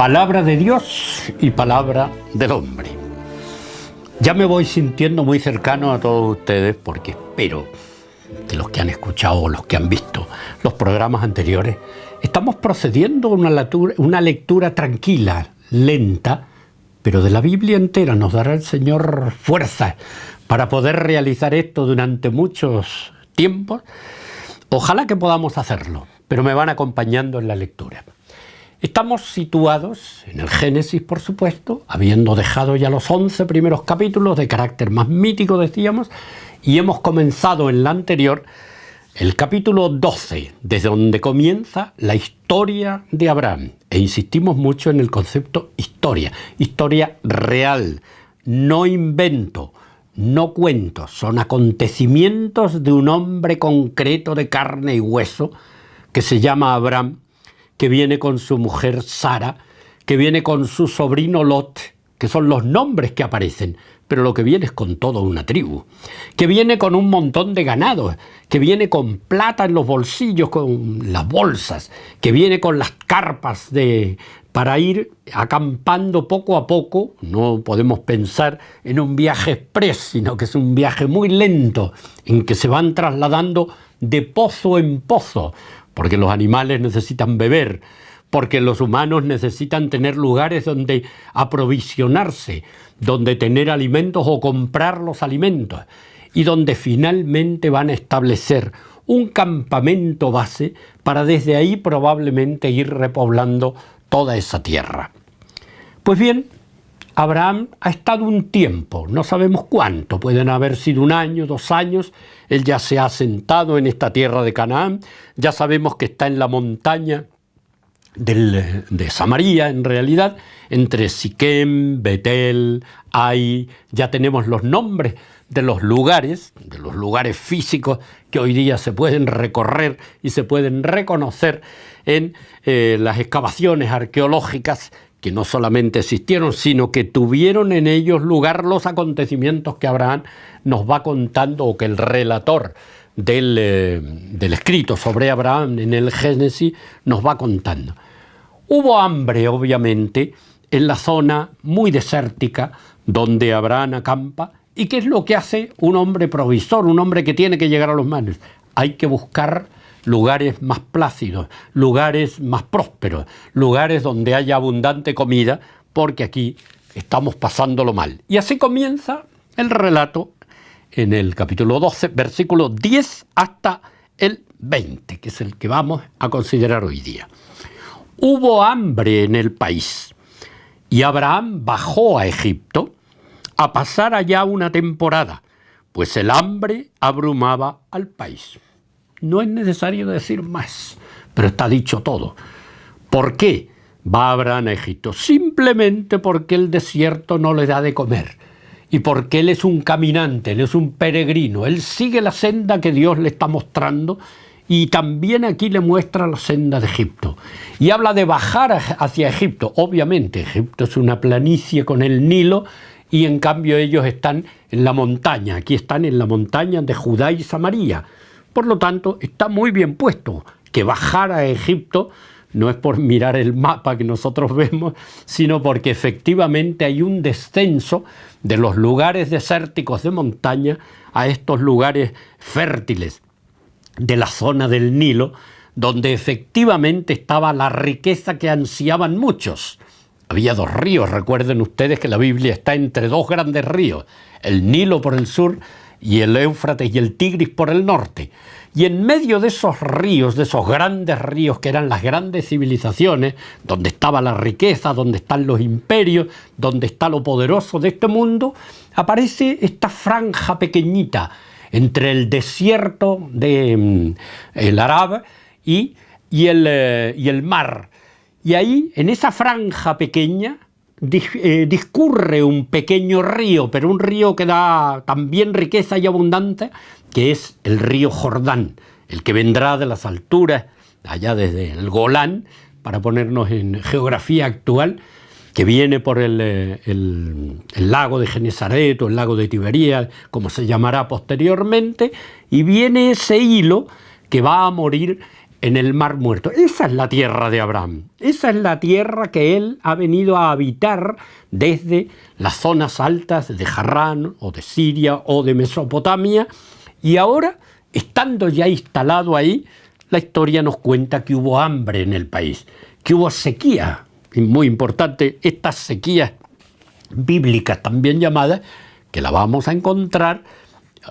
Palabra de Dios y palabra del hombre. Ya me voy sintiendo muy cercano a todos ustedes porque espero que los que han escuchado o los que han visto los programas anteriores, estamos procediendo a una lectura tranquila, lenta, pero de la Biblia entera. Nos dará el Señor fuerza para poder realizar esto durante muchos tiempos. Ojalá que podamos hacerlo, pero me van acompañando en la lectura. Estamos situados en el Génesis, por supuesto, habiendo dejado ya los 11 primeros capítulos de carácter más mítico, decíamos, y hemos comenzado en la anterior el capítulo 12, desde donde comienza la historia de Abraham. E insistimos mucho en el concepto historia real, no invento, no cuentos, son acontecimientos de un hombre concreto de carne y hueso que se llama Abraham, que viene con su mujer Sara, que viene con su sobrino Lot, que son los nombres que aparecen, pero lo que viene es con toda una tribu, que viene con un montón de ganado, que viene con plata en los bolsillos, con las bolsas, que viene con las carpas para ir acampando poco a poco. No podemos pensar en un viaje express, sino que es un viaje muy lento, en que se van trasladando de pozo en pozo, porque los animales necesitan beber, porque los humanos necesitan tener lugares donde aprovisionarse, donde tener alimentos o comprar los alimentos, y donde finalmente van a establecer un campamento base para desde ahí probablemente ir repoblando toda esa tierra. Pues bien, Abraham ha estado un tiempo, no sabemos cuánto, pueden haber sido 1 año, 2 años, él ya se ha asentado en esta tierra de Canaán, ya sabemos que está en la montaña de Samaria, en realidad, entre Siquem, Betel, Ai, ya tenemos los nombres de los lugares físicos que hoy día se pueden recorrer y se pueden reconocer en las excavaciones arqueológicas, que no solamente existieron, sino que tuvieron en ellos lugar los acontecimientos que Abraham nos va contando, o que el relator del escrito sobre Abraham en el Génesis nos va contando. Hubo hambre, obviamente, en la zona muy desértica donde Abraham acampa. ¿Y qué es lo que hace un hombre provisor, un hombre que tiene que llegar a los mares? Hay que buscar lugares más plácidos, lugares más prósperos, lugares donde haya abundante comida, porque aquí estamos pasándolo mal. Y así comienza el relato en el capítulo 12, versículo 10 hasta el 20, que es el que vamos a considerar hoy día. Hubo hambre en el país, y Abraham bajó a Egipto a pasar allá una temporada, pues el hambre abrumaba al país. No es necesario decir más, pero está dicho todo. ¿Por qué va Abraham a Egipto? Simplemente porque el desierto no le da de comer, y porque él es un caminante, él es un peregrino, él sigue la senda que Dios le está mostrando, y también aquí le muestra la senda de Egipto. Y habla de bajar hacia Egipto. Obviamente, Egipto es una planicie con el Nilo, y en cambio ellos están en la montaña. Aquí están en la montaña de Judá y Samaria. Por lo tanto, está muy bien puesto que bajar a Egipto no es por mirar el mapa que nosotros vemos, sino porque efectivamente hay un descenso de los lugares desérticos de montaña a estos lugares fértiles de la zona del Nilo, donde efectivamente estaba la riqueza que ansiaban muchos. Había 2 ríos, recuerden ustedes que la Biblia está entre 2 grandes ríos, el Nilo por el sur y el Éufrates y el Tigris por el norte. Y en medio de esos ríos, de esos grandes ríos que eran las grandes civilizaciones, donde estaba la riqueza, donde están los imperios, donde está lo poderoso de este mundo, aparece esta franja pequeñita entre el desierto de el Arab y el mar. Y ahí, en esa franja pequeña, discurre un pequeño río, pero un río que da también riqueza y abundante, que es el río Jordán, el que vendrá de las alturas, allá desde el Golán, para ponernos en geografía actual, que viene por el lago de Genesaret o el lago de Tiberías, como se llamará posteriormente, y viene ese hilo que va a morir en el Mar Muerto. Esa es la tierra de Abraham. Esa es la tierra que él ha venido a habitar desde las zonas altas de Harrán o de Siria o de Mesopotamia. Y ahora, estando ya instalado ahí, la historia nos cuenta que hubo hambre en el país, que hubo sequía, y muy importante, estas sequías bíblicas también llamadas, que la vamos a encontrar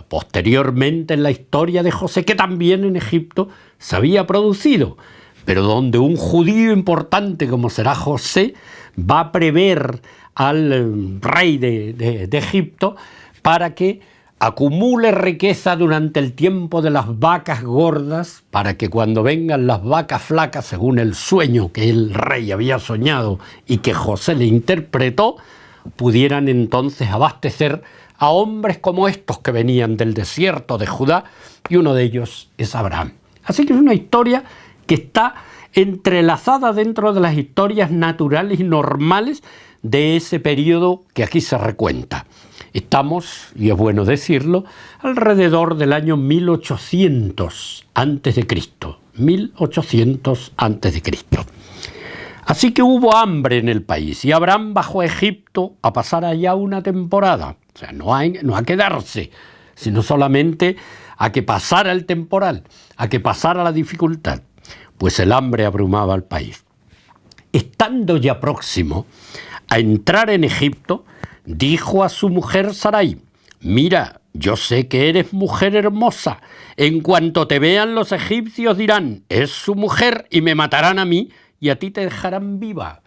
posteriormente en la historia de José, que también en Egipto se había producido, pero donde un judío importante como será José va a prever al rey de Egipto para que acumule riqueza durante el tiempo de las vacas gordas, para que cuando vengan las vacas flacas, según el sueño que el rey había soñado y que José le interpretó, pudieran entonces abastecer a hombres como estos que venían del desierto de Judá, y uno de ellos es Abraham. Así que es una historia que está entrelazada dentro de las historias naturales y normales de ese periodo que aquí se recuenta. Estamos, y es bueno decirlo, alrededor del año 1800 a.C. 1800 a.C. Así que hubo hambre en el país y Abraham bajó a Egipto a pasar allá una temporada. O sea, no a quedarse, sino solamente a que pasara el temporal, a que pasara la dificultad, pues el hambre abrumaba al país. Estando ya próximo a entrar en Egipto, dijo a su mujer Sarai: mira, yo sé que eres mujer hermosa. En cuanto te vean los egipcios dirán, es su mujer, y me matarán a mí, y a ti te dejarán viva.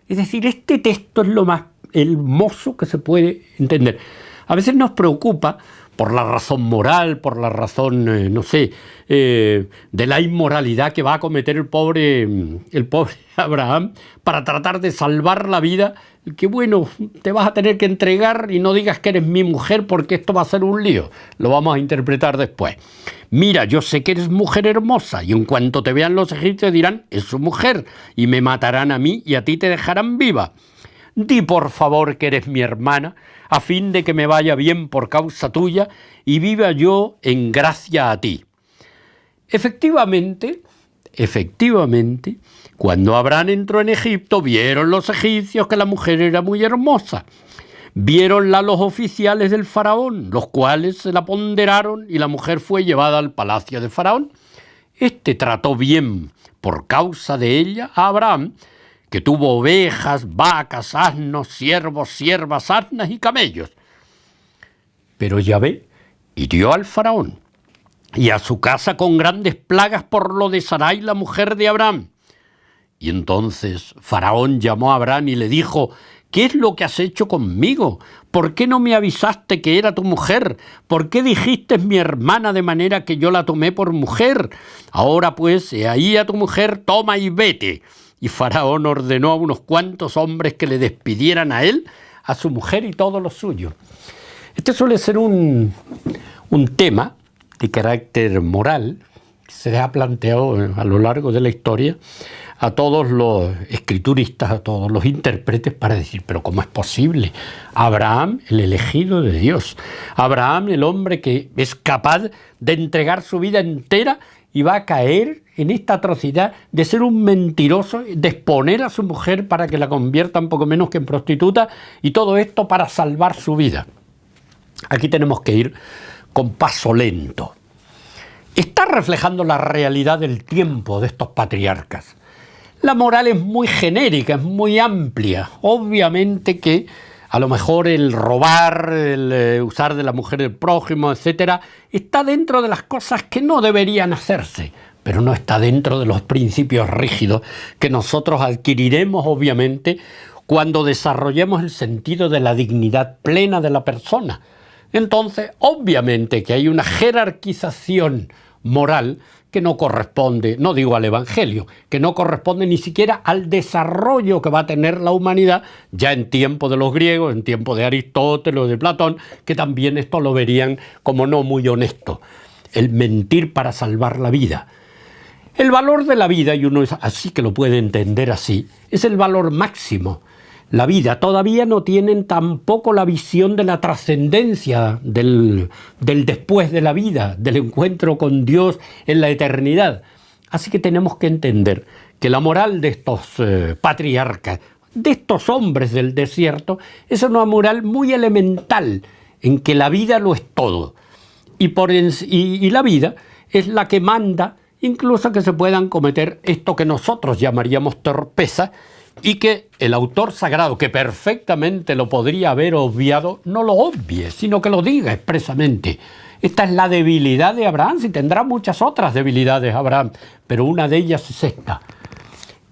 Es decir, este texto es lo más hermoso que se puede entender. A veces nos preocupa por la razón moral, por la razón, de la inmoralidad que va a cometer el pobre Abraham para tratar de salvar la vida, que bueno, te vas a tener que entregar y no digas que eres mi mujer porque esto va a ser un lío. Lo vamos a interpretar después. Mira, yo sé que eres mujer hermosa y en cuanto te vean los egipcios dirán, es su mujer, y me matarán a mí y a ti te dejarán viva. Di por favor que eres mi hermana, a fin de que me vaya bien por causa tuya y viva yo en gracia a ti. Efectivamente, cuando Abraham entró en Egipto, vieron los egipcios que la mujer era muy hermosa. Viéronla los oficiales del faraón, los cuales se la ponderaron y la mujer fue llevada al palacio de faraón. Este trató bien, por causa de ella, a Abraham, que tuvo ovejas, vacas, asnos, siervos, siervas, asnas y camellos. Pero Yahvé hirió al faraón y a su casa con grandes plagas por lo de Sarai, la mujer de Abraham. Y entonces Faraón llamó a Abraham y le dijo: ¿qué es lo que has hecho conmigo? ¿Por qué no me avisaste que era tu mujer? ¿Por qué dijiste mi hermana de manera que yo la tomé por mujer? Ahora pues, he ahí a tu mujer, toma y vete. Y Faraón ordenó a unos cuantos hombres que le despidieran a él, a su mujer y todo lo suyo. Este suele ser un tema de carácter moral que se ha planteado a lo largo de la historia a todos los escrituristas, a todos los intérpretes, para decir, pero ¿cómo es posible? Abraham, el elegido de Dios, Abraham, el hombre que es capaz de entregar su vida entera, y va a caer en esta atrocidad de ser un mentiroso, de exponer a su mujer para que la convierta un poco menos que en prostituta, y todo esto para salvar su vida. Aquí tenemos que ir con paso lento. Está reflejando la realidad del tiempo de estos patriarcas. La moral es muy genérica, es muy amplia. Obviamente que a lo mejor el robar, el usar de la mujer del prójimo, etcétera, está dentro de las cosas que no deberían hacerse, pero no está dentro de los principios rígidos que nosotros adquiriremos, obviamente, cuando desarrollemos el sentido de la dignidad plena de la persona. Entonces, obviamente que hay una jerarquización moral que no corresponde, no digo al Evangelio, que no corresponde ni siquiera al desarrollo que va a tener la humanidad ya en tiempo de los griegos, en tiempo de Aristóteles o de Platón, que también esto lo verían como no muy honesto, el mentir para salvar la vida. El valor de la vida, y uno así que lo puede entender así, es el valor máximo. La vida todavía no tienen tampoco la visión de la trascendencia del después de la vida, del encuentro con Dios en la eternidad. Así que tenemos que entender que la moral de estos patriarcas, de estos hombres del desierto, es una moral muy elemental, en que la vida lo es todo. Y la vida es la que manda incluso que se puedan cometer esto que nosotros llamaríamos torpeza, y que el autor sagrado, que perfectamente lo podría haber obviado, no lo obvie, sino que lo diga expresamente. Esta es la debilidad de Abraham, si tendrá muchas otras debilidades Abraham, pero una de ellas es esta.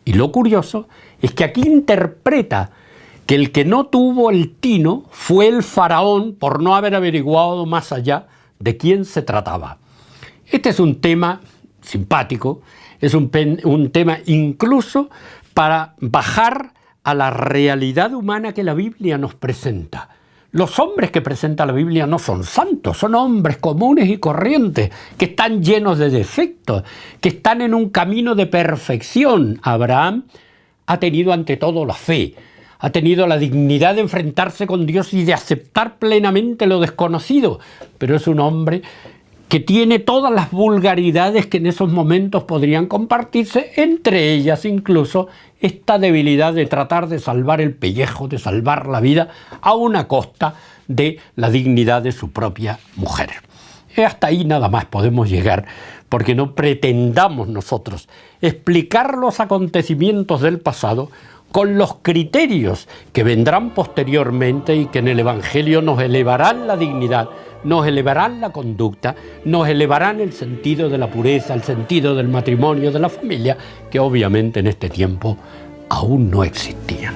Y lo curioso es que aquí interpreta que el que no tuvo el tino fue el faraón por no haber averiguado más allá de quién se trataba. Este es un tema simpático, es un tema incluso para bajar a la realidad humana que la Biblia nos presenta. Los hombres que presenta la Biblia no son santos, son hombres comunes y corrientes, que están llenos de defectos, que están en un camino de perfección. Abraham ha tenido ante todo la fe, ha tenido la dignidad de enfrentarse con Dios y de aceptar plenamente lo desconocido, pero es un hombre que tiene todas las vulgaridades que en esos momentos podrían compartirse, entre ellas incluso esta debilidad de tratar de salvar el pellejo, de salvar la vida a una costa de la dignidad de su propia mujer. Hasta ahí nada más podemos llegar, porque no pretendamos nosotros explicar los acontecimientos del pasado con los criterios que vendrán posteriormente y que en el Evangelio nos elevarán la dignidad, nos elevarán la conducta, nos elevarán el sentido de la pureza, el sentido del matrimonio, de la familia, que obviamente en este tiempo aún no existían.